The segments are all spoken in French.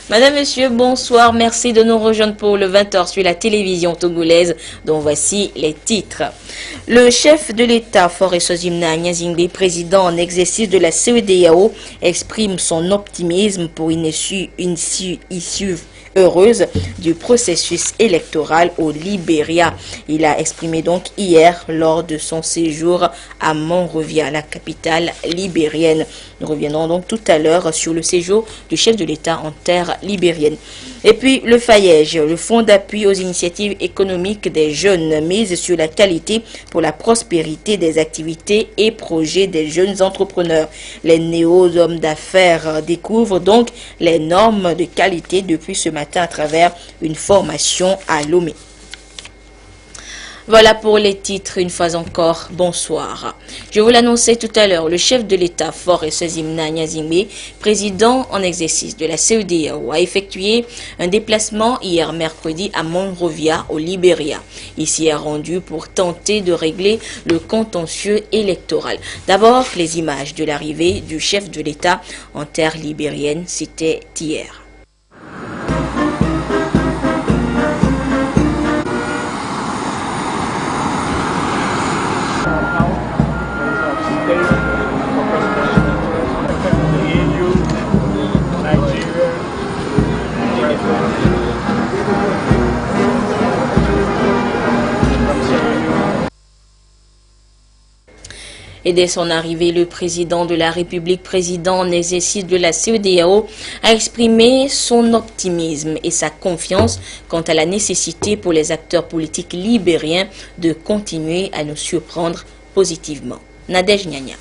Madame, Monsieur, bonsoir. Merci de nous rejoindre pour le 20h sur la télévision togolaise, dont voici les titres. Le chef de l'État, Faure Sozimna Nyazingbe, président en exercice de la CEDEAO, exprime son optimisme pour une issue heureuse du processus électoral au Libéria. Il a exprimé donc hier lors de son séjour à Monrovia, la capitale libérienne. Nous reviendrons donc tout à l'heure sur le séjour du chef de l'État en terre libérienne. Et puis le FAIEJ, le Fonds d'appui aux initiatives économiques des jeunes, mise sur la qualité pour la prospérité des activités et projets des jeunes entrepreneurs. Les néo-hommes d'affaires découvrent donc les normes de qualité depuis ce matin à travers une formation à Lomé. Voilà pour les titres, une fois encore, bonsoir. Je vous l'annonçais tout à l'heure, le chef de l'État, Faure Sozimna Nyazingbe, président en exercice de la CEDEAO, a effectué un déplacement hier mercredi à Monrovia, au Libéria. Il s'y est rendu pour tenter de régler le contentieux électoral. D'abord, les images de l'arrivée du chef de l'État en terre libérienne, c'était hier. Et dès son arrivée, le président de la République, président en exercice de la CEDEAO, a exprimé son optimisme et sa confiance quant à la nécessité pour les acteurs politiques libériens de continuer à nous surprendre positivement. Nadège Nyanya.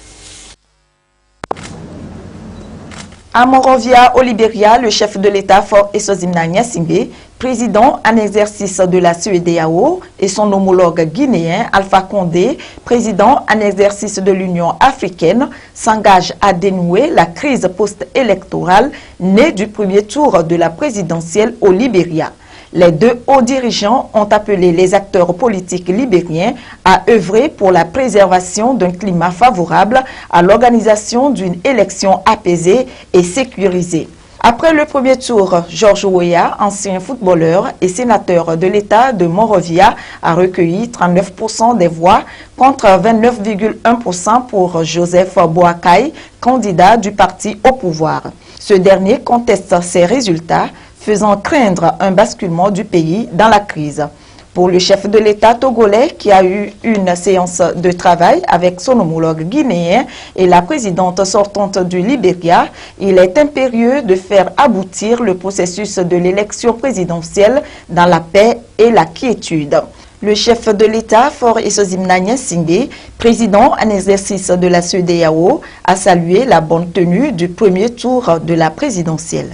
À Monrovia, au Libéria, le chef de l'État, Faure Sozimna Nyazingbe, président en exercice de la CEDEAO, et son homologue guinéen, Alpha Condé, président en exercice de l'Union africaine, s'engagent à dénouer la crise post-électorale née du premier tour de la présidentielle au Libéria. Les deux hauts dirigeants ont appelé les acteurs politiques libériens à œuvrer pour la préservation d'un climat favorable à l'organisation d'une élection apaisée et sécurisée. Après le premier tour, George Weah, ancien footballeur et sénateur de l'État de Monrovia, a recueilli 39% des voix contre 29,1% pour Joseph Boakai, candidat du parti au pouvoir. Ce dernier conteste ces résultats, faisant craindre un basculement du pays dans la crise. Pour le chef de l'État togolais, qui a eu une séance de travail avec son homologue guinéen et la présidente sortante du Libéria, il est impérieux de faire aboutir le processus de l'élection présidentielle dans la paix et la quiétude. Le chef de l'État, Faure Sozimna Nyazingbe, président en exercice de la CEDEAO, a salué la bonne tenue du premier tour de la présidentielle.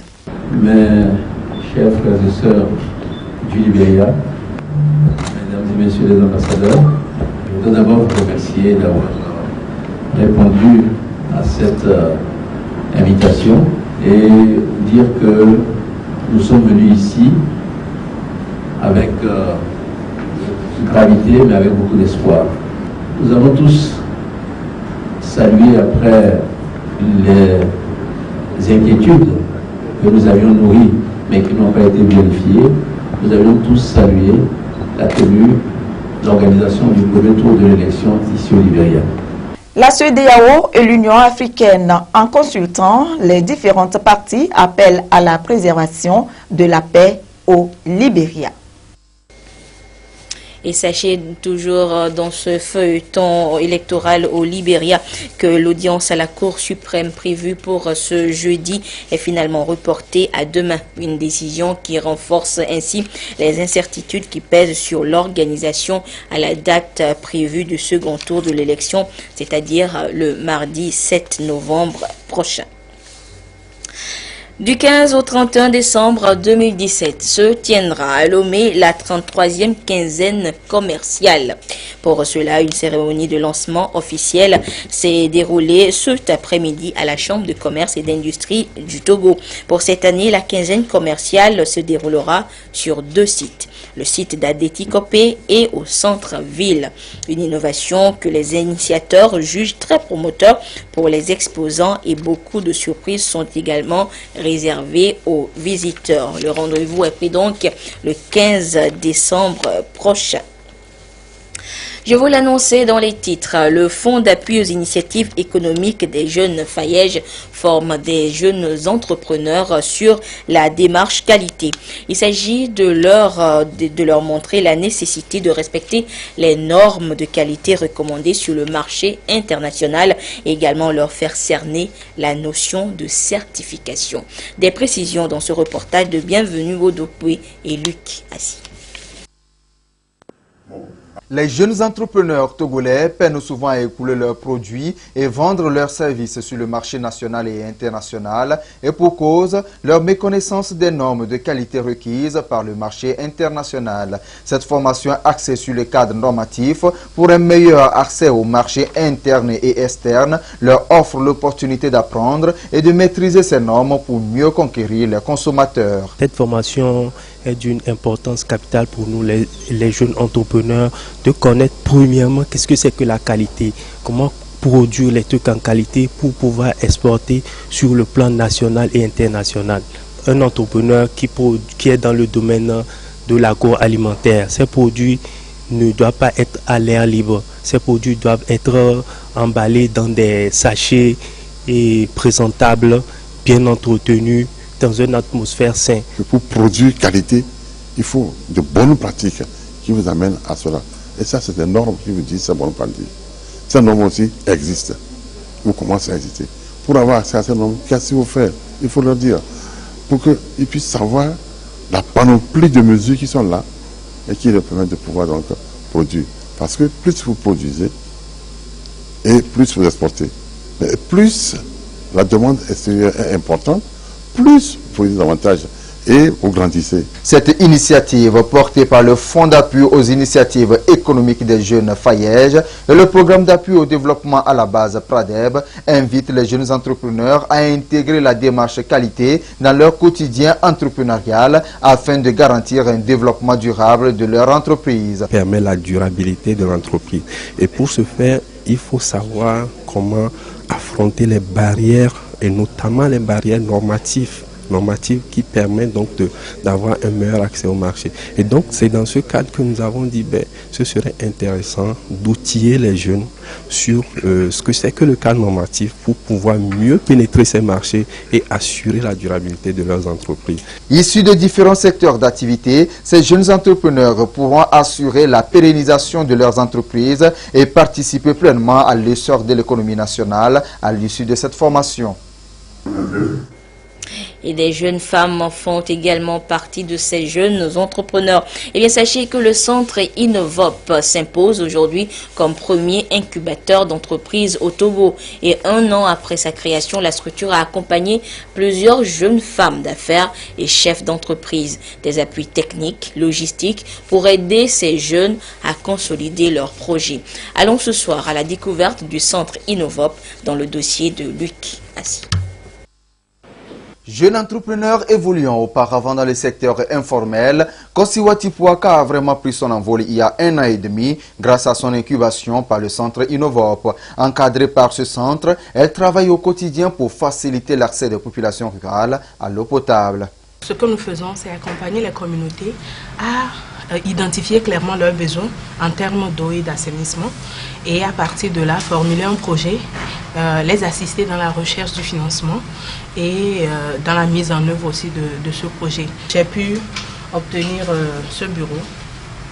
Mes chers frères et sœurs du Libéria, mesdames et messieurs les ambassadeurs, je voudrais d'abord vous remercier d'avoir répondu à cette invitation et dire que nous sommes venus ici avec gravité mais avec beaucoup d'espoir. Nous avons tous salué après les inquiétudes que nous avions nourries mais qui n'ont pas été vérifiées. Nous avions tous salué la tenue, l'organisation du premier tour de l'élection ici au Libéria. La CEDEAO et l'Union africaine, en consultant les différentes parties, appellent à la préservation de la paix au Libéria. Et sachez toujours dans ce feuilleton électoral au Libéria que l'audience à la Cour suprême prévue pour ce jeudi est finalement reportée à demain. Une décision qui renforce ainsi les incertitudes qui pèsent sur l'organisation à la date prévue du second tour de l'élection, c'est-à-dire le mardi 7 novembre prochain. Du 15 au 31 décembre 2017 se tiendra à Lomé la 33e quinzaine commerciale. Pour cela, une cérémonie de lancement officielle s'est déroulée cet après-midi à la Chambre de commerce et d'industrie du Togo. Pour cette année, la quinzaine commerciale se déroulera sur 2 sites. Le site d'Adeti Kopé et au centre-ville. Une innovation que les initiateurs jugent très promoteur pour les exposants et beaucoup de surprises sont également réalisées réservé aux visiteurs. Le rendez-vous est pris donc le 15 décembre prochain. Je vous l'annonçais dans les titres. Le Fonds d'appui aux initiatives économiques des jeunes FAYEJ forme des jeunes entrepreneurs sur la démarche qualité. Il s'agit de leur montrer la nécessité de respecter les normes de qualité recommandées sur le marché international et également leur faire cerner la notion de certification. Des précisions dans ce reportage de Bienvenue Odopoué et Luc Assi. Les jeunes entrepreneurs togolais peinent souvent à écouler leurs produits et vendre leurs services sur le marché national et international, et pour cause, leur méconnaissance des normes de qualité requises par le marché international. Cette formation axée sur le cadre normatif pour un meilleur accès au marché interne et externe leur offre l'opportunité d'apprendre et de maîtriser ces normes pour mieux conquérir les consommateurs. Cette formation est d'une importance capitale pour nous, les jeunes entrepreneurs, de connaître premièrement qu'est-ce que c'est que la qualité, comment produire les trucs en qualité pour pouvoir exporter sur le plan national et international. Un entrepreneur qui est dans le domaine de l'agroalimentaire, ces produits ne doivent pas être à l'air libre, ces produits doivent être emballés dans des sachets et présentables, bien entretenus, dans une atmosphère saine. Pour produire qualité, il faut de bonnes pratiques qui vous amènent à cela. Et ça, c'est des normes qui vous disent ces bonnes pratiques. Ces normes aussi existent. Vous commencez à exister. Pour avoir accès à ces normes, qu'est-ce qu'il faut faire? Il faut leur dire. Pour qu'ils puissent savoir la panoplie de mesures qui sont là et qui leur permettent de pouvoir donc produire. Parce que plus vous produisez et plus vous exportez, mais plus la demande extérieure est importante, plus vous produisez davantage et vous grandissez. Cette initiative portée par le Fonds d'appui aux initiatives économiques des jeunes FAYEJ et le programme d'appui au développement à la base PRADEB invite les jeunes entrepreneurs à intégrer la démarche qualité dans leur quotidien entrepreneurial afin de garantir un développement durable de leur entreprise. Ça permet la durabilité de l'entreprise. Et pour ce faire, il faut savoir comment affronter les barrières et notamment les barrières normatives qui permettent donc d'avoir un meilleur accès au marché. Et donc c'est dans ce cadre que nous avons dit ce serait intéressant d'outiller les jeunes sur ce que c'est que le cadre normatif pour pouvoir mieux pénétrer ces marchés et assurer la durabilité de leurs entreprises. Issus de différents secteurs d'activité, ces jeunes entrepreneurs pourront assurer la pérennisation de leurs entreprises et participer pleinement à l'essor de l'économie nationale à l'issue de cette formation. Et des jeunes femmes font également partie de ces jeunes entrepreneurs. Eh bien, sachez que le centre Innovop s'impose aujourd'hui comme premier incubateur d'entreprises au Togo. Et 1 an après sa création, la structure a accompagné plusieurs jeunes femmes d'affaires et chefs d'entreprise. Des appuis techniques, logistiques pour aider ces jeunes à consolider leurs projets. Allons ce soir à la découverte du centre Innovop dans le dossier de Luc Assi. Jeune entrepreneur évoluant auparavant dans le secteur informel, Kosiwati Pouaka a vraiment pris son envol il y a 1 an et demi grâce à son incubation par le centre Innovop. Encadrée par ce centre, elle travaille au quotidien pour faciliter l'accès des populations rurales à l'eau potable. Ce que nous faisons, c'est accompagner les communautés à identifier clairement leurs besoins en termes d'eau et d'assainissement et à partir de là, formuler un projet, les assister dans la recherche du financement et dans la mise en œuvre aussi de ce projet. J'ai pu obtenir ce bureau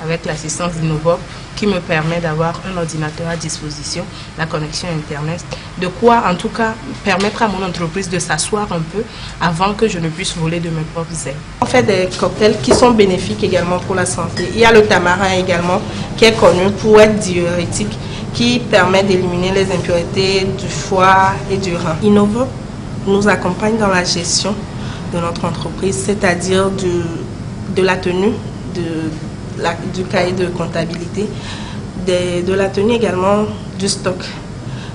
avec l'assistance d'Innovop qui me permet d'avoir un ordinateur à disposition, la connexion Internet, de quoi en tout cas permettre à mon entreprise de s'asseoir un peu avant que je ne puisse voler de mes propres ailes. On fait des cocktails qui sont bénéfiques également pour la santé. Il y a le tamarin également qui est connu pour être diurétique, qui permet d'éliminer les impuretés du foie et du rein. Innovop nous accompagne dans la gestion de notre entreprise, c'est-à-dire de la tenue du cahier de comptabilité, de la tenue également du stock.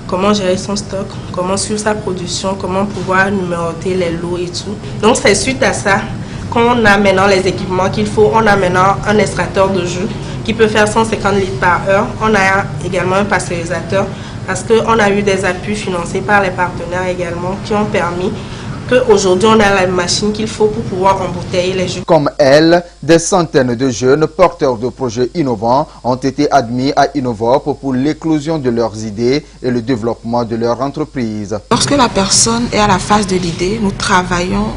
Comment gérer son stock, comment suivre sa production, comment pouvoir numéroter les lots et tout. Donc c'est suite à ça qu'on a maintenant les équipements qu'il faut. On a maintenant un extracteur de jus qui peut faire 150 litres par heure. On a également un pasteurisateur parce qu'on a eu des appuis financés par les partenaires également qui ont permis qu'aujourd'hui on a la machine qu'il faut pour pouvoir embouteiller les jus. Comme elle, des centaines de jeunes porteurs de projets innovants ont été admis à Innovop pour l'éclosion de leurs idées et le développement de leur entreprise. Lorsque la personne est à la phase de l'idée, nous travaillons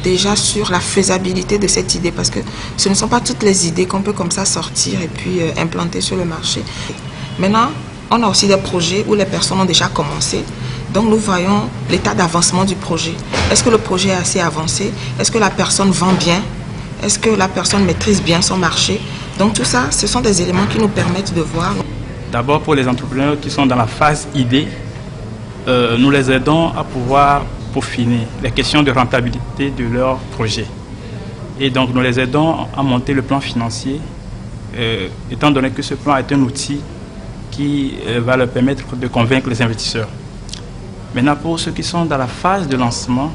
déjà sur la faisabilité de cette idée parce que ce ne sont pas toutes les idées qu'on peut comme ça sortir et puis implanter sur le marché. Maintenant, on a aussi des projets où les personnes ont déjà commencé. Donc nous voyons l'état d'avancement du projet. Est-ce que le projet est assez avancé? Est-ce que la personne vend bien? Est-ce que la personne maîtrise bien son marché? Donc tout ça, ce sont des éléments qui nous permettent de voir. D'abord pour les entrepreneurs qui sont dans la phase idée, nous les aidons à pouvoir peaufiner les questions de rentabilité de leur projet. Et donc nous les aidons à monter le plan financier, étant donné que ce plan est un outil qui va leur permettre de convaincre les investisseurs. Maintenant, pour ceux qui sont dans la phase de lancement,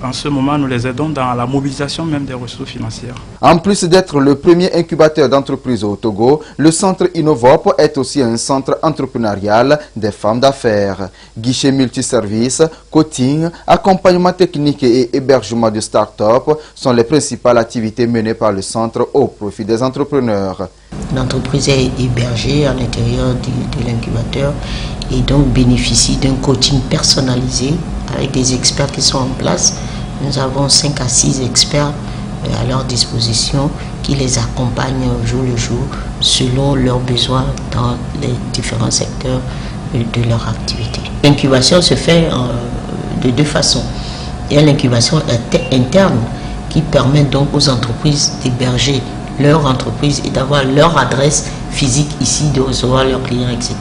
en ce moment, nous les aidons dans la mobilisation même des ressources financières. En plus d'être le premier incubateur d'entreprises au Togo, le centre Innovop est aussi un centre entrepreneurial des femmes d'affaires. Guichet multiservices, coaching, accompagnement technique et hébergement de start-up sont les principales activités menées par le centre au profit des entrepreneurs. L'entreprise est hébergée à l'intérieur de l'incubateur et donc bénéficie d'un coaching personnalisé avec des experts qui sont en place. Nous avons 5 à 6 experts à leur disposition qui les accompagnent jour le jour selon leurs besoins dans les différents secteurs de leur activité. L'incubation se fait de deux façons. Il y a l'incubation interne qui permet donc aux entreprises d'héberger leur entreprise et d'avoir leur adresse physique ici, de recevoir leurs clients, etc.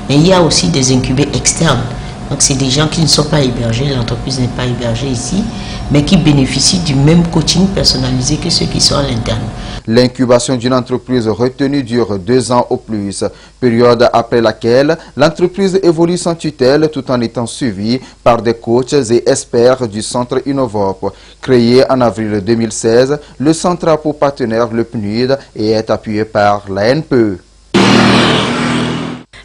Mais il y a aussi des incubés externes. Donc c'est des gens qui ne sont pas hébergés, l'entreprise n'est pas hébergée ici, mais qui bénéficient du même coaching personnalisé que ceux qui sont à l'interne. L'incubation d'une entreprise retenue dure 2 ans au plus, période après laquelle l'entreprise évolue sans tutelle tout en étant suivie par des coachs et experts du centre Innovop. Créé en avril 2016, le centre a pour partenaire le PNUD et est appuyé par l'ANPE.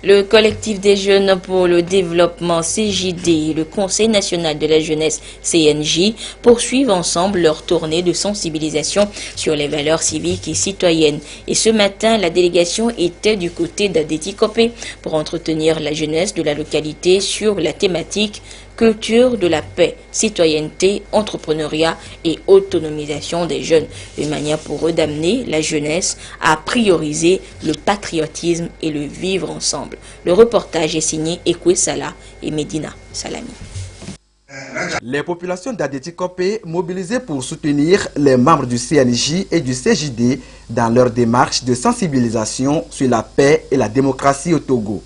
Le collectif des jeunes pour le développement CJD et le Conseil national de la jeunesse CNJ poursuivent ensemble leur tournée de sensibilisation sur les valeurs civiques et citoyennes. Et ce matin, la délégation était du côté d'Adeti Kopé pour entretenir la jeunesse de la localité sur la thématique culture de la paix, citoyenneté, entrepreneuriat et autonomisation des jeunes. Une manière pour eux d'amener la jeunesse à prioriser le patriotisme et le vivre ensemble. Le reportage est signé Ekwe Salah et Medina Salami. Les populations d'Adeti Kopé mobilisées pour soutenir les membres du CNJ et du CJD dans leur démarche de sensibilisation sur la paix et la démocratie au Togo.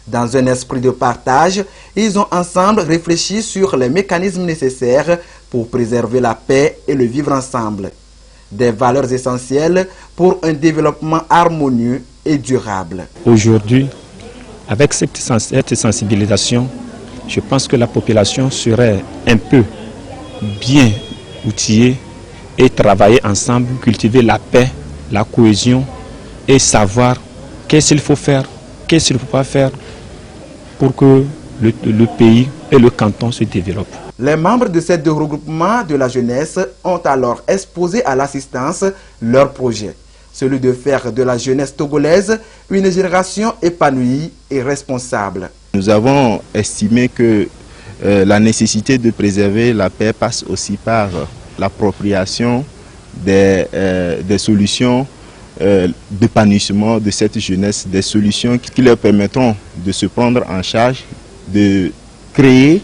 Dans un esprit de partage, ils ont ensemble réfléchi sur les mécanismes nécessaires pour préserver la paix et le vivre ensemble. Des valeurs essentielles pour un développement harmonieux et durable. Aujourd'hui, avec cette sensibilisation, je pense que la population serait un peu bien outillée et travailler ensemble, cultiver la paix, la cohésion et savoir qu'est-ce qu'il faut faire, qu'est-ce qu'il ne faut pas faire pour que le pays et le canton se développent. Les membres de ces deux regroupements de la jeunesse ont alors exposé à l'assistance leur projet, celui de faire de la jeunesse togolaise une génération épanouie et responsable. Nous avons estimé que la nécessité de préserver la paix passe aussi par l'appropriation des solutions d'épanouissement de cette jeunesse, des solutions qui leur permettront de se prendre en charge, de créer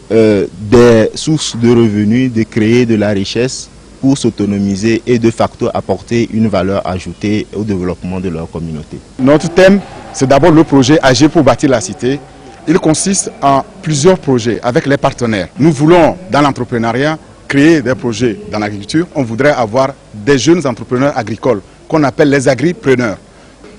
des sources de revenus, de créer de la richesse pour s'autonomiser et de facto apporter une valeur ajoutée au développement de leur communauté. Notre thème, c'est d'abord le projet Agir pour bâtir la cité. Il consiste en plusieurs projets avec les partenaires. Nous voulons, dans l'entrepreneuriat, créer des projets dans l'agriculture. On voudrait avoir des jeunes entrepreneurs agricoles qu'on appelle les agripreneurs.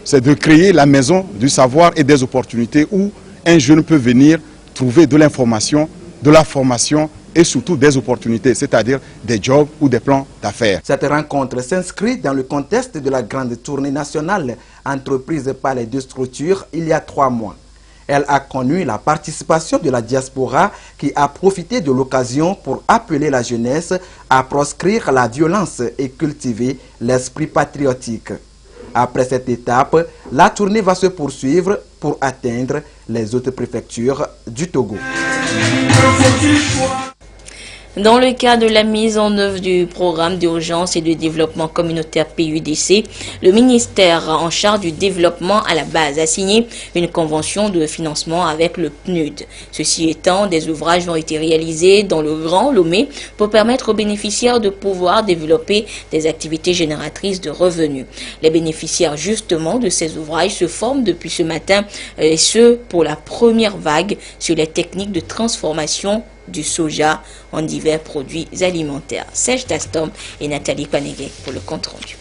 C'est de créer la maison du savoir et des opportunités où un jeune peut venir trouver de l'information, de la formation et surtout des opportunités, c'est-à-dire des jobs ou des plans d'affaires. Cette rencontre s'inscrit dans le contexte de la grande tournée nationale entreprise par les deux structures il y a 3 mois. Elle a connu la participation de la diaspora qui a profité de l'occasion pour appeler la jeunesse à proscrire la violence et cultiver l'esprit patriotique. Après cette étape, la tournée va se poursuivre pour atteindre les autres préfectures du Togo. Dans le cadre de la mise en œuvre du programme d'urgence et de développement communautaire PUDC, le ministère en charge du développement à la base a signé une convention de financement avec le PNUD. Ceci étant, des ouvrages ont été réalisés dans le Grand Lomé pour permettre aux bénéficiaires de pouvoir développer des activités génératrices de revenus. Les bénéficiaires justement de ces ouvrages se forment depuis ce matin, et ce pour la première vague sur les techniques de transformation du soja en divers produits alimentaires. Serge Dastom et Nathalie Paneguet pour le compte rendu.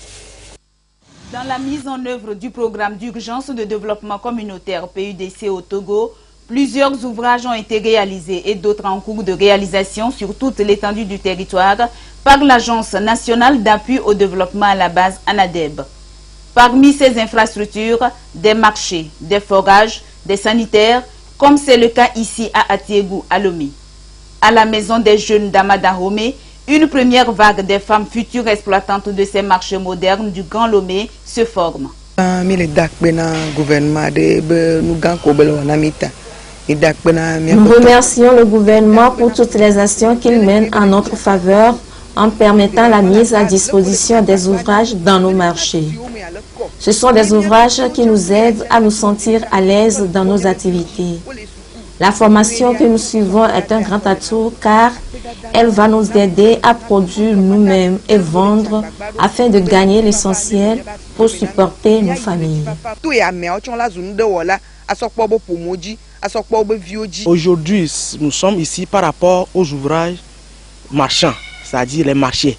Dans la mise en œuvre du programme d'urgence de développement communautaire PUDC au Togo, plusieurs ouvrages ont été réalisés et d'autres en cours de réalisation sur toute l'étendue du territoire par l'Agence nationale d'appui au développement à la base ANADEB. Parmi ces infrastructures, des marchés, des forages, des sanitaires, comme c'est le cas ici à Atiégou, à Lomé. À la maison des jeunes d'Amadahome, une première vague des femmes futures exploitantes de ces marchés modernes du Grand Lomé se forme. Nous remercions le gouvernement pour toutes les actions qu'il mène en notre faveur en permettant la mise à disposition des ouvrages dans nos marchés. Ce sont des ouvrages qui nous aident à nous sentir à l'aise dans nos activités. La formation que nous suivons est un grand atout car elle va nous aider à produire nous-mêmes et vendre afin de gagner l'essentiel pour supporter nos familles. Aujourd'hui, nous sommes ici par rapport aux ouvrages marchands, c'est-à-dire les marchés.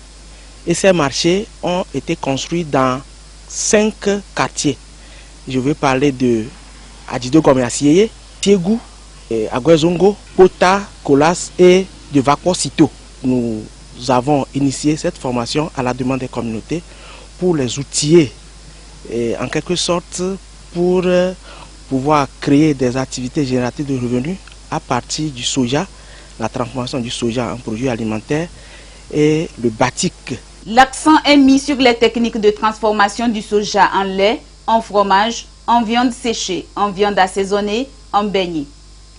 Et ces marchés ont été construits dans 5 quartiers. Je veux parler de Adido Gomeasieye, Tiégou, Aguezongo, Pota, Colas et de Vakwosito. Nous avons initié cette formation à la demande des communautés pour les outiller en quelque sorte pour pouvoir créer des activités génératrices de revenus à partir du soja, la transformation du soja en produit alimentaire et le batik. L'accent est mis sur les techniques de transformation du soja en lait, en fromage, en viande séchée, en viande assaisonnée, en beignet.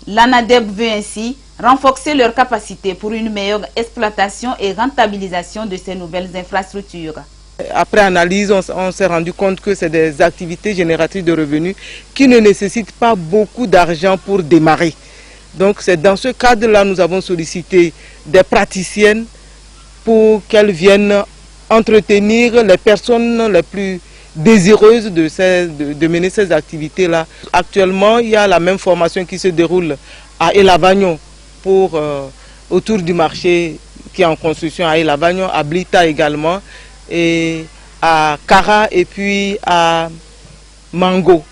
L'ANADEB veut ainsi renforcer leurs capacités pour une meilleure exploitation et rentabilisation de ces nouvelles infrastructures. Après analyse, on s'est rendu compte que c'est des activités génératrices de revenus qui ne nécessitent pas beaucoup d'argent pour démarrer. Donc c'est dans ce cadre-là que nous avons sollicité des praticiennes pour qu'elles viennent entretenir les personnes les plus désireuses de mener ces activités-là. Actuellement, il y a la même formation qui se déroule à Elavagnon autour du marché qui est en construction à Elavagnon, à Blita également, et à Kara et puis à Mango.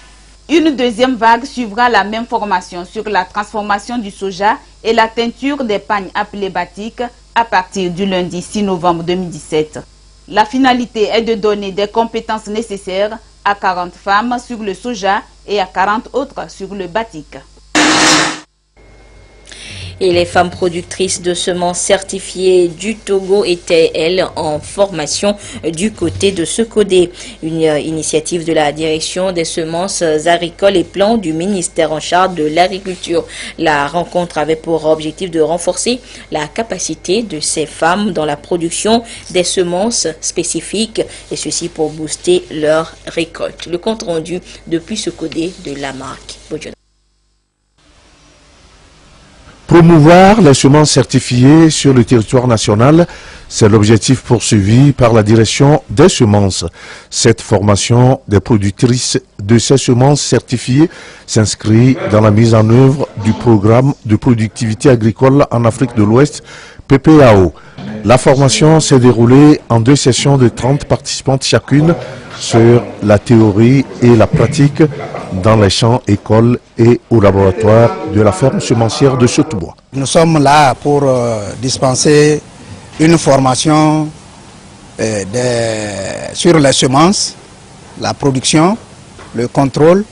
Une deuxième vague suivra la même formation sur la transformation du soja et la teinture des pagnes appelées batik à partir du lundi 6 novembre 2017. La finalité est de donner des compétences nécessaires à 40 femmes sur le soja et à 40 autres sur le batik. Et les femmes productrices de semences certifiées du Togo étaient, elles, en formation du côté de Secodé. Une initiative de la direction des semences agricoles et plants du ministère en charge de l'agriculture. La rencontre avait pour objectif de renforcer la capacité de ces femmes dans la production des semences spécifiques, et ceci pour booster leur récolte. Le compte rendu depuis Secodé de la marque Bodjon. Promouvoir les semences certifiées sur le territoire national, c'est l'objectif poursuivi par la direction des semences. Cette formation des productrices de ces semences certifiées s'inscrit dans la mise en œuvre du programme de productivité agricole en Afrique de l'Ouest, PPAO. La formation s'est déroulée en 2 sessions de 30 participantes chacune sur la théorie et la pratique dans les champs, écoles et au laboratoire de la ferme semencière de Chotoubois. Nous sommes là pour dispenser une formation sur les semences, la production, le contrôle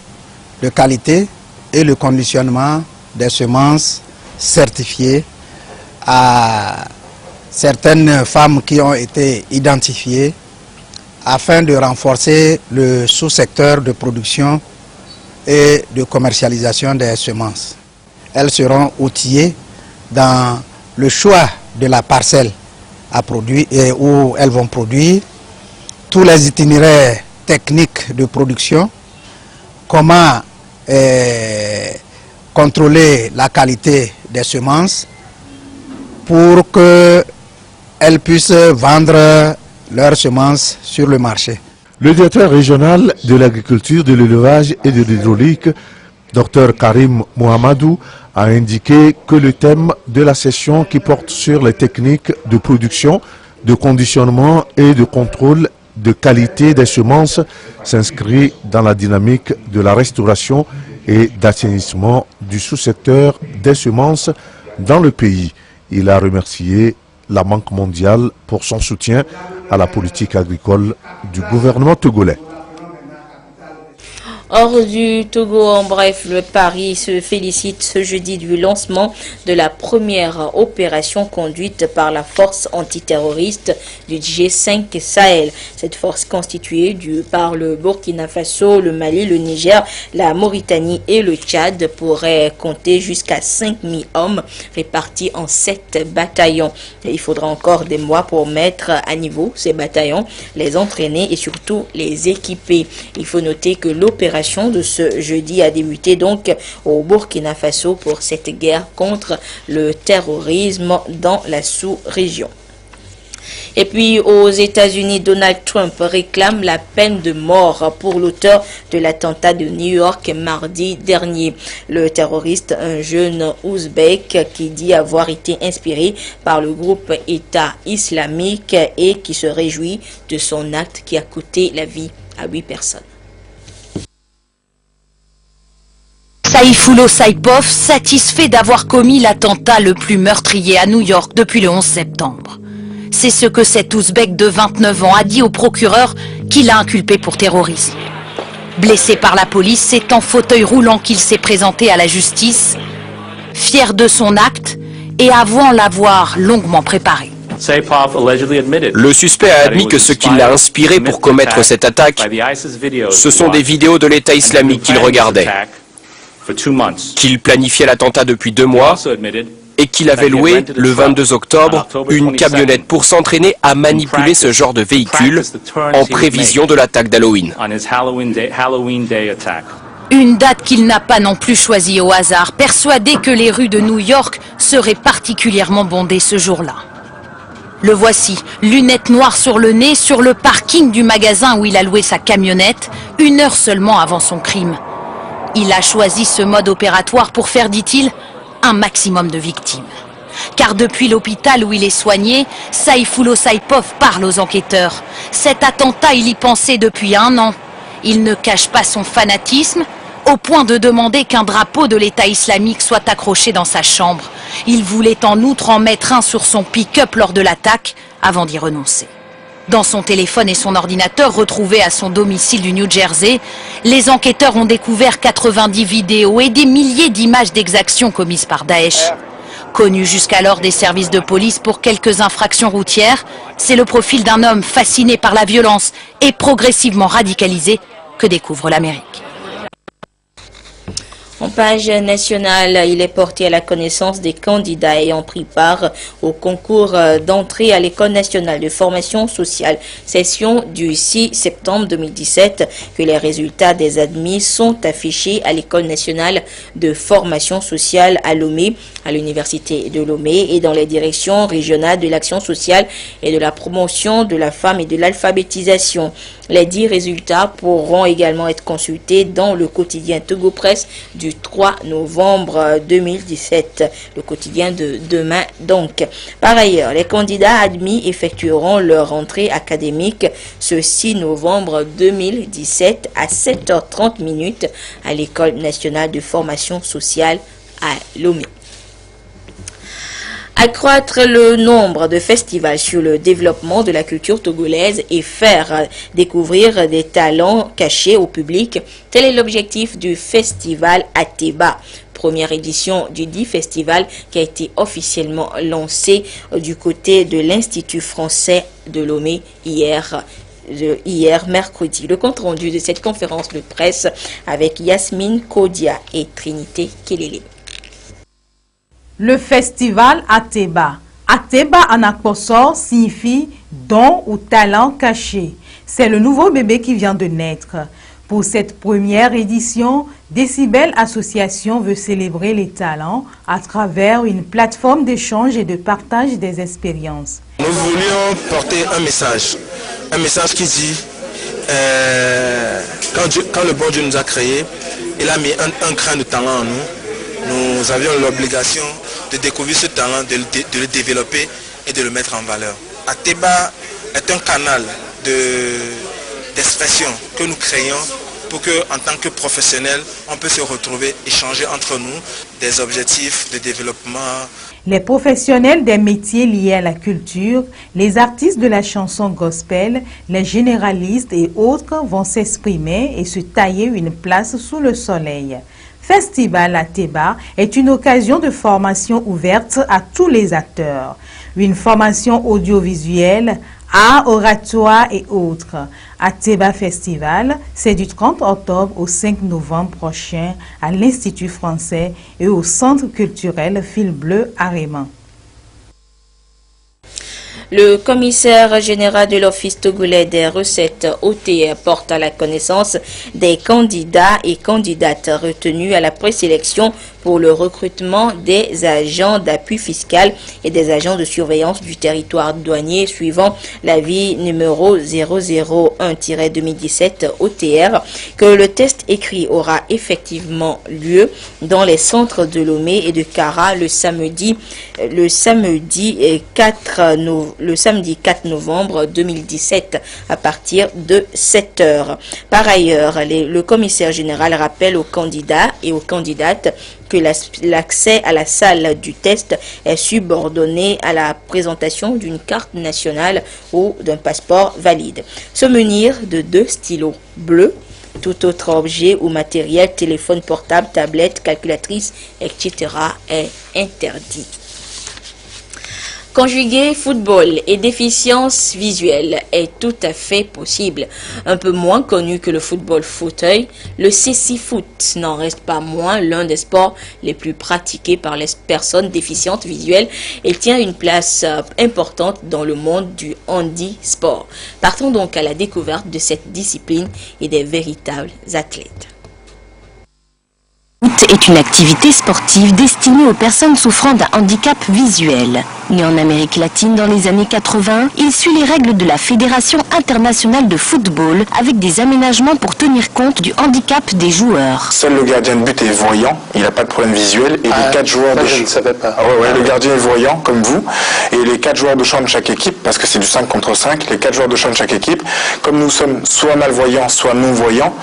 de qualité et le conditionnement des semences certifiées à certaines femmes qui ont été identifiées afin de renforcer le sous-secteur de production et de commercialisation des semences. Elles seront outillées dans le choix de la parcelle à produire et où elles vont produire, tous les itinéraires techniques de production, comment contrôler la qualité des semences pour qu'elles puissent vendre leurs semences sur le marché. Le directeur régional de l'agriculture, de l'élevage et de l'hydraulique, Dr Karim Mohamedou, a indiqué que le thème de la session qui porte sur les techniques de production, de conditionnement et de contrôle de qualité des semences s'inscrit dans la dynamique de la restauration et d'assainissement du sous-secteur des semences dans le pays. Il a remercié la Banque mondiale pour son soutien à la politique agricole du gouvernement togolais. Hors du Togo, en bref, le Paris se félicite ce jeudi du lancement de la première opération conduite par la force antiterroriste du G5 Sahel. Cette force constituée par le Burkina Faso, le Mali, le Niger, la Mauritanie et le Tchad pourrait compter jusqu'à 5000 hommes répartis en 7 bataillons. Et il faudra encore des mois pour mettre à niveau ces bataillons, les entraîner et surtout les équiper. Il faut noter que l'opération de ce jeudi a débuté donc au Burkina Faso pour cette guerre contre le terrorisme dans la sous-région. Et puis aux États-Unis, Donald Trump réclame la peine de mort pour l'auteur de l'attentat de New York mardi dernier. Le terroriste, un jeune ouzbek qui dit avoir été inspiré par le groupe État islamique et qui se réjouit de son acte qui a coûté la vie à 8 personnes. Saifullo Saipov, satisfait d'avoir commis l'attentat le plus meurtrier à New York depuis le 11 septembre. C'est ce que cet Ouzbek de 29 ans a dit au procureur qui l'a inculpé pour terrorisme. Blessé par la police, c'est en fauteuil roulant qu'il s'est présenté à la justice, fier de son acte et avouant l'avoir longuement préparé. Le suspect a admis que ce qui l'a inspiré pour commettre cette attaque, ce sont des vidéos de l'État islamique qu'il regardait, qu'il planifiait l'attentat depuis 2 mois et qu'il avait loué, le 22 octobre, une camionnette pour s'entraîner à manipuler ce genre de véhicule en prévision de l'attaque d'Halloween. Une date qu'il n'a pas non plus choisie au hasard, persuadé que les rues de New York seraient particulièrement bondées ce jour-là. Le voici, lunettes noires sur le nez, sur le parking du magasin où il a loué sa camionnette, 1 heure seulement avant son crime. Il a choisi ce mode opératoire pour faire, dit-il, un maximum de victimes. Car depuis l'hôpital où il est soigné, Saifullo Saipov parle aux enquêteurs. Cet attentat, il y pensait depuis 1 an. Il ne cache pas son fanatisme, au point de demander qu'un drapeau de l'État islamique soit accroché dans sa chambre. Il voulait en outre en mettre un sur son pick-up lors de l'attaque, avant d'y renoncer. Dans son téléphone et son ordinateur retrouvés à son domicile du New Jersey, les enquêteurs ont découvert 90 vidéos et des milliers d'images d'exactions commises par Daesh. Connu jusqu'alors des services de police pour quelques infractions routières, c'est le profil d'un homme fasciné par la violence et progressivement radicalisé que découvre l'Amérique. En page nationale, il est porté à la connaissance des candidats ayant pris part au concours d'entrée à l'École nationale de formation sociale, session du 6 septembre 2017, que les résultats des admis sont affichés à l'École nationale de formation sociale à Lomé, à l'Université de Lomé et dans les directions régionales de l'action sociale et de la promotion de la femme et de l'alphabétisation. Les 10 résultats pourront également être consultés dans le quotidien Togo Presse du 3 novembre 2017, le quotidien de demain donc. Par ailleurs, les candidats admis effectueront leur entrée académique ce 6 novembre 2017 à 7h30 à l'École nationale de formation sociale à Lomé. Accroître le nombre de festivals sur le développement de la culture togolaise et faire découvrir des talents cachés au public, tel est l'objectif du festival Ateba. Première édition du dit festival qui a été officiellement lancé du côté de l'Institut français de Lomé hier mercredi. Le compte rendu de cette conférence de presse avec Yasmine Kodia et Trinité Kelele. Le festival Ateba. Ateba en akposor signifie don ou talent caché. C'est le nouveau bébé qui vient de naître. Pour cette première édition, Décibel Association veut célébrer les talents à travers une plateforme d'échange et de partage des expériences. Nous voulions porter un message qui dit quand le bon Dieu nous a créés, il a mis un grain de talent en nous. Nous avions l'obligation de découvrir ce talent, de le développer et de le mettre en valeur. Ateba est un canal d'expression que nous créons pour que, en tant que professionnels, on peut se retrouver, échanger entre nous des objectifs de développement. Les professionnels des métiers liés à la culture, les artistes de la chanson gospel, les généralistes et autres vont s'exprimer et se tailler une place sous le soleil. Festival Ateba est une occasion de formation ouverte à tous les acteurs. Une formation audiovisuelle, art, oratoire et autres. Ateba Festival, c'est du 30 octobre au 5 novembre prochain à l'Institut français et au Centre culturel Fil Bleu à Raymond. Le commissaire général de l'Office togolais des recettes OTR porte à la connaissance des candidats et candidates retenus à la présélection pour le recrutement des agents d'appui fiscal et des agents de surveillance du territoire douanier suivant l'avis numéro 001-2017 OTR que le test écrit aura effectivement lieu dans les centres de Lomé et de Kara le samedi 4 novembre 2017 à partir de 7 heures. Par ailleurs, le commissaire général rappelle aux candidats et aux candidates que l'accès à la salle du test est subordonné à la présentation d'une carte nationale ou d'un passeport valide. Se munir de 2 stylos bleus. Tout autre objet ou matériel, téléphone portable, tablette, calculatrice, etc. est interdit. Conjuguer football et déficience visuelle est tout à fait possible. Un peu moins connu que le football fauteuil, le cécifoot n'en reste pas moins l'un des sports les plus pratiqués par les personnes déficientes visuelles et tient une place importante dans le monde du handisport. Partons donc à la découverte de cette discipline et des véritables athlètes. Est une activité sportive destinée aux personnes souffrant d'un handicap visuel. Né en Amérique latine dans les années 80, il suit les règles de la Fédération internationale de football avec des aménagements pour tenir compte du handicap des joueurs. Seul le gardien de but est voyant, il n'a pas de problème visuel et les 4 joueurs de je ne savais pas. le gardien est voyant comme vous et les 4 joueurs de champ de chaque équipe, parce que c'est du 5 contre 5, les 4 joueurs de champ de chaque équipe, comme nous sommes soit malvoyants, soit non-voyants,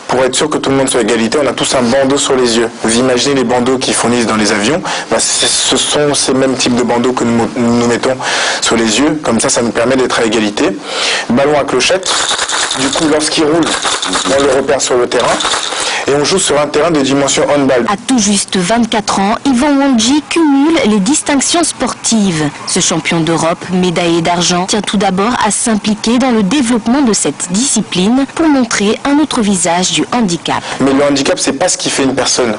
pour être sûr que tout le monde soit à égalité, on a tous un bandeau sur les yeux. Vous imaginez les bandeaux qu'ils fournissent dans les avions, ce sont ces mêmes types de bandeaux que nous mettons sur les yeux, comme ça nous permet d'être à égalité. Ballon à clochette, du coup lorsqu'il roule, on le repère sur le terrain. Et on joue sur un terrain de dimension handball. À tout juste 24 ans, Yvan Wondji cumule les distinctions sportives. Ce champion d'Europe, médaillé d'argent, tient tout d'abord à s'impliquer dans le développement de cette discipline pour montrer un autre visage du handicap. Mais le handicap, c'est pas ce qui fait une personne.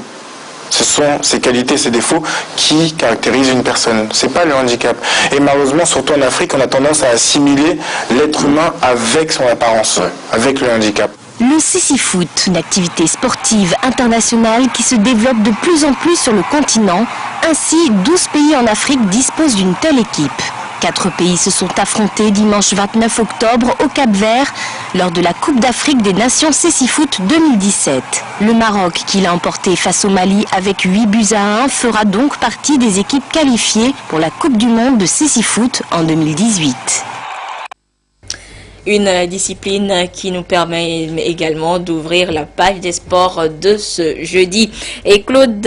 Ce sont ses qualités, ses défauts qui caractérisent une personne. C'est pas le handicap. Et malheureusement, surtout en Afrique, on a tendance à assimiler l'être humain avec son apparence, avec le handicap. Le cécifoot, une activité sportive internationale qui se développe de plus en plus sur le continent. Ainsi, 12 pays en Afrique disposent d'une telle équipe. 4 pays se sont affrontés dimanche 29 octobre au Cap-Vert lors de la Coupe d'Afrique des Nations Cécifoot 2017. Le Maroc, qui l'a emporté face au Mali avec 8-1, fera donc partie des équipes qualifiées pour la Coupe du Monde de Cécifoot en 2018. Une discipline qui nous permet également d'ouvrir la page des sports de ce jeudi. Et Claude,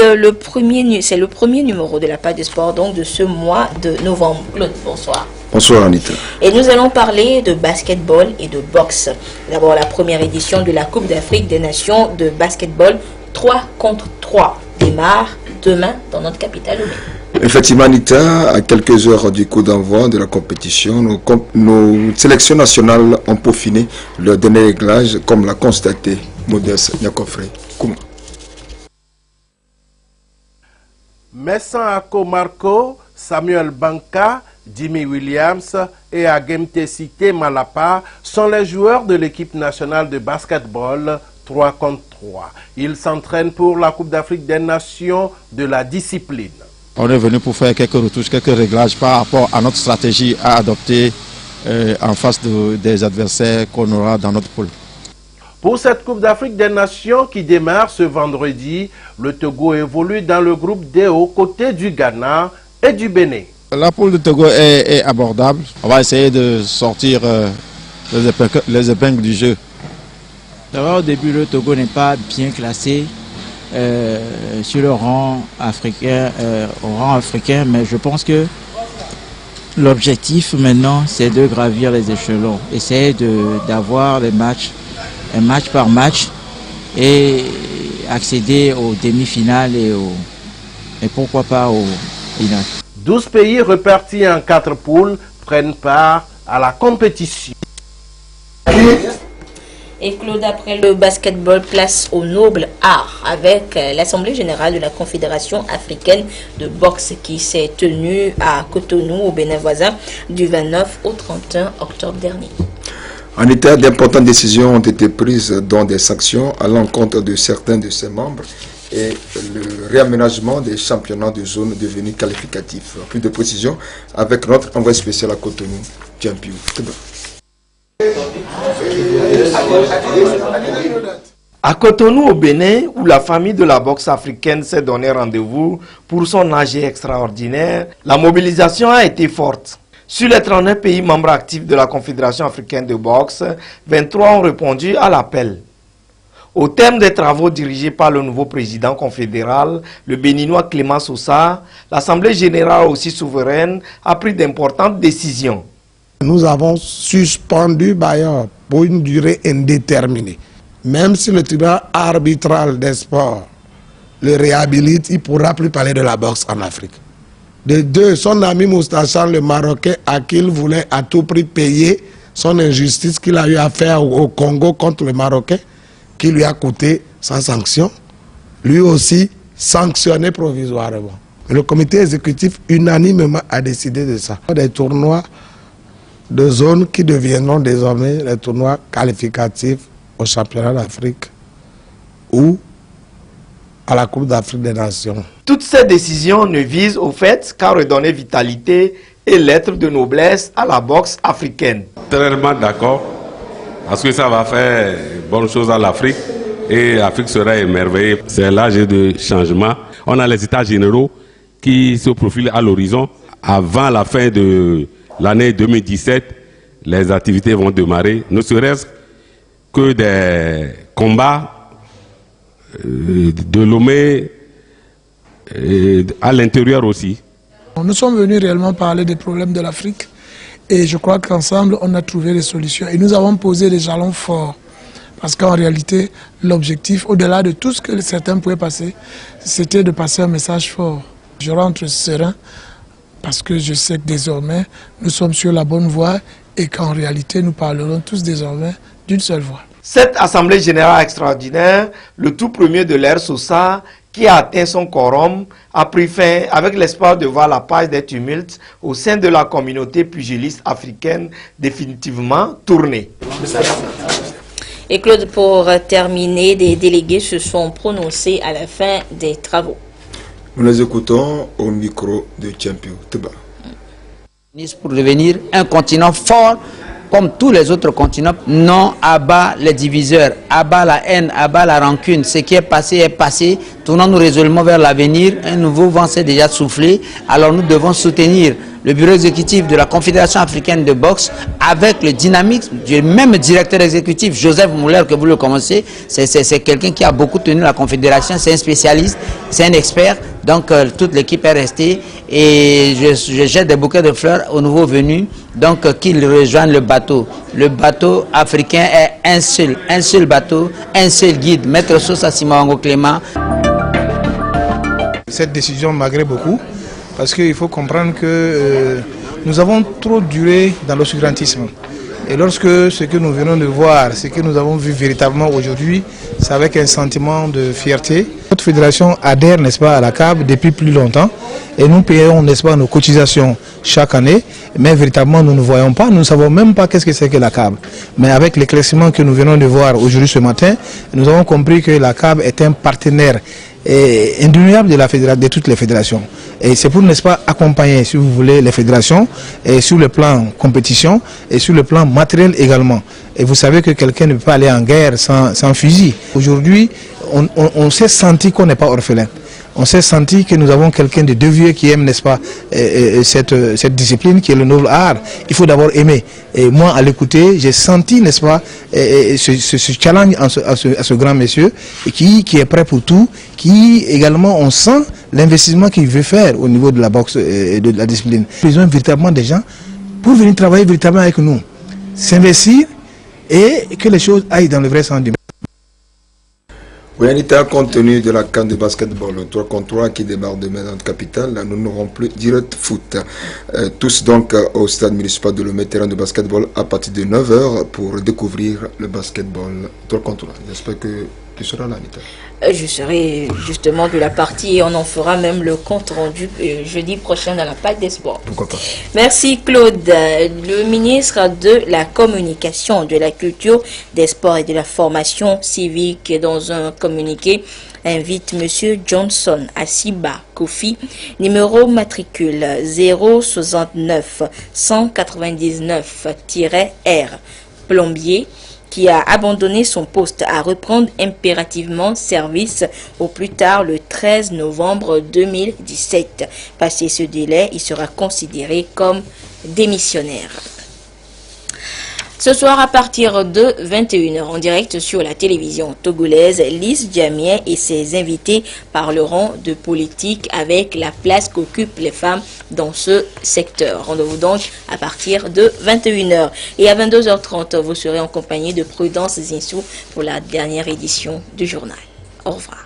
c'est le premier numéro de la page des sports donc de ce mois de novembre. Claude, bonsoir. Bonsoir Anita. Et nous allons parler de basketball et de boxe. D'abord la première édition de la Coupe d'Afrique des Nations de basketball 3 contre 3 démarre demain dans notre capitale. Effectivement Anita, à quelques heures du coup d'envoi de la compétition, nos sélections nationales ont peaufiné leur dernier réglage comme l'a constaté Modeste Nyakofre Kouma. Messan Ako Marco, Samuel Banka, Jimmy Williams et Agemte Site Malapa sont les joueurs de l'équipe nationale de basketball 3 contre 3. Ils s'entraînent pour la Coupe d'Afrique des Nations de la discipline. On est venu pour faire quelques retouches, quelques réglages par rapport à notre stratégie à adopter en face des adversaires qu'on aura dans notre poule. Pour cette Coupe d'Afrique des Nations qui démarre ce vendredi, le Togo évolue dans le groupe D aux côtés du Ghana et du Bénin. La poule de Togo est abordable. On va essayer de sortir les épingles du jeu. D'abord, au début, le Togo n'est pas bien classé sur le rang africain, mais je pense que l'objectif maintenant, c'est de gravir les échelons, essayer d'avoir les matchs, un match par match, et accéder aux demi-finales et pourquoi pas aux finales. 12 pays repartis en 4 poules prennent part à la compétition. Et Claude, après le basketball, place au noble art avec l'Assemblée générale de la Confédération africaine de boxe qui s'est tenue à Cotonou, au Bénin voisin, du 29 au 31 octobre dernier. En état, d'importantes décisions ont été prises, dont des sanctions à l'encontre de certains de ses membres et le réaménagement des championnats de zone devenus qualificatifs. Plus de précisions avec notre envoyé spécial à Cotonou, Djampiou. À Cotonou au Bénin, où la famille de la boxe africaine s'est donné rendez-vous pour son AG extraordinaire, la mobilisation a été forte. Sur les 39 pays membres actifs de la Confédération africaine de boxe, 23 ont répondu à l'appel. Au terme des travaux dirigés par le nouveau président confédéral, le béninois Clément Sosa, l'Assemblée générale aussi souveraine a pris d'importantes décisions. Nous avons suspendu Bayer pour une durée indéterminée. Même si le tribunal arbitral des sports le réhabilite, il ne pourra plus parler de la boxe en Afrique. De deux, son ami Moustachan, le Marocain, à qui il voulait à tout prix payer son injustice qu'il a eu à faire au Congo contre le Marocain, qui lui a coûté sans sanction, lui aussi sanctionné provisoirement. Le comité exécutif unanimement a décidé de ça. Des tournois de zone qui deviendront désormais les tournois qualificatifs au championnat d'Afrique ou à la Coupe d'Afrique des Nations. Toutes ces décisions ne visent au fait qu'à redonner vitalité et lettres de noblesse à la boxe africaine. Tellement d'accord, parce que ça va faire bonne chose à l'Afrique et l'Afrique sera émerveillée. C'est l'âge de changement. On a les états généraux qui se profilent à l'horizon. Avant la fin de l'année 2017, les activités vont démarrer, ne serait-ce que des combats de Lomé à l'intérieur aussi. Nous sommes venus réellement parler des problèmes de l'Afrique et je crois qu'ensemble on a trouvé des solutions et nous avons posé des jalons forts parce qu'en réalité l'objectif, au-delà de tout ce que certains pouvaient passer, c'était de passer un message fort. Je rentre serein parce que je sais que désormais nous sommes sur la bonne voie et qu'en réalité nous parlerons tous désormais d'une seule voix. Cette Assemblée générale extraordinaire, le tout premier de l'ère Sosa, qui a atteint son quorum, a pris fin avec l'espoir de voir la page des tumultes au sein de la communauté pugiliste africaine définitivement tournée. Et Claude, pour terminer, des délégués se sont prononcés à la fin des travaux. Nous les écoutons au micro de Djampiou Teba. Pour devenir un continent fort, comme tous les autres continents, non, abat les diviseurs, abat la haine, abat la rancune. Ce qui est passé, tournons-nous résolument vers l'avenir. Un nouveau vent s'est déjà soufflé, alors nous devons soutenir le bureau exécutif de la Confédération africaine de boxe, avec le dynamisme du même directeur exécutif, Joseph Muller, que vous le connaissez. C'est quelqu'un qui a beaucoup tenu la Confédération, c'est un spécialiste, c'est un expert. Donc toute l'équipe est restée et je jette des bouquets de fleurs aux nouveaux venus, donc qu'ils rejoignent le bateau. Le bateau africain est un seul bateau, un seul guide, Maître Sosa Simawango Clément. Cette décision m'agrée beaucoup parce qu'il faut comprendre que nous avons trop duré dans l'obscurantisme. Et lorsque ce que nous venons de voir, ce que nous avons vu véritablement aujourd'hui, c'est avec un sentiment de fierté. Notre fédération adhère, n'est-ce pas, à la CAB depuis plus longtemps et nous payons, n'est-ce pas, nos cotisations chaque année, mais véritablement nous ne voyons pas, nous ne savons même pas qu'est-ce que c'est que la CAB. Mais avec l'éclaircissement que nous venons de voir aujourd'hui ce matin, nous avons compris que la CAB est un partenaire indéniable de toutes les fédérations. Et c'est pour, n'est-ce pas, accompagner, si vous voulez, les fédérations et sur le plan compétition et sur le plan matériel également. Et vous savez que quelqu'un ne peut pas aller en guerre sans fusil. Aujourd'hui, on s'est senti qu'on n'est pas orphelin. On s'est senti que nous avons quelqu'un de devieux qui aime, n'est-ce pas, cette discipline qui est le noble art. Il faut d'abord aimer. Et moi, à l'écouter, j'ai senti, n'est-ce pas, ce challenge à ce grand monsieur qui est prêt pour tout, qui également, on sent l'investissement qu'il veut faire au niveau de la boxe et de la discipline. Nous avons véritablement des gens pour venir travailler véritablement avec nous, s'investir et que les choses aillent dans le vrai sens du. Oui, Anita, compte tenu de la CAN de basketball 3 contre 3 qui démarre demain dans notre capitale, nous n'aurons plus direct foot. Tous donc au stade municipal de Lomé, terrain de basketball à partir de 9h pour découvrir le basketball 3 contre 3. J'espère que tu seras là, Anita. Je serai justement de la partie et on en fera même le compte rendu jeudi prochain dans la PAC des sports. Pourquoi pas. Merci Claude. Le ministre de la Communication, de la Culture, des Sports et de la Formation civique, dans un communiqué, invite M. Johnson Asiba Kofi, numéro matricule 069 199-R, plombier, qui a abandonné son poste à reprendre impérativement service au plus tard le 13 novembre 2017. Passé ce délai, il sera considéré comme démissionnaire. Ce soir, à partir de 21h, en direct sur la télévision togolaise, Lise Djamien et ses invités parleront de politique avec la place qu'occupent les femmes dans ce secteur. Rendez-vous donc à partir de 21h. Et à 22h30, vous serez en compagnie de Prudence Zinsou pour la dernière édition du journal. Au revoir.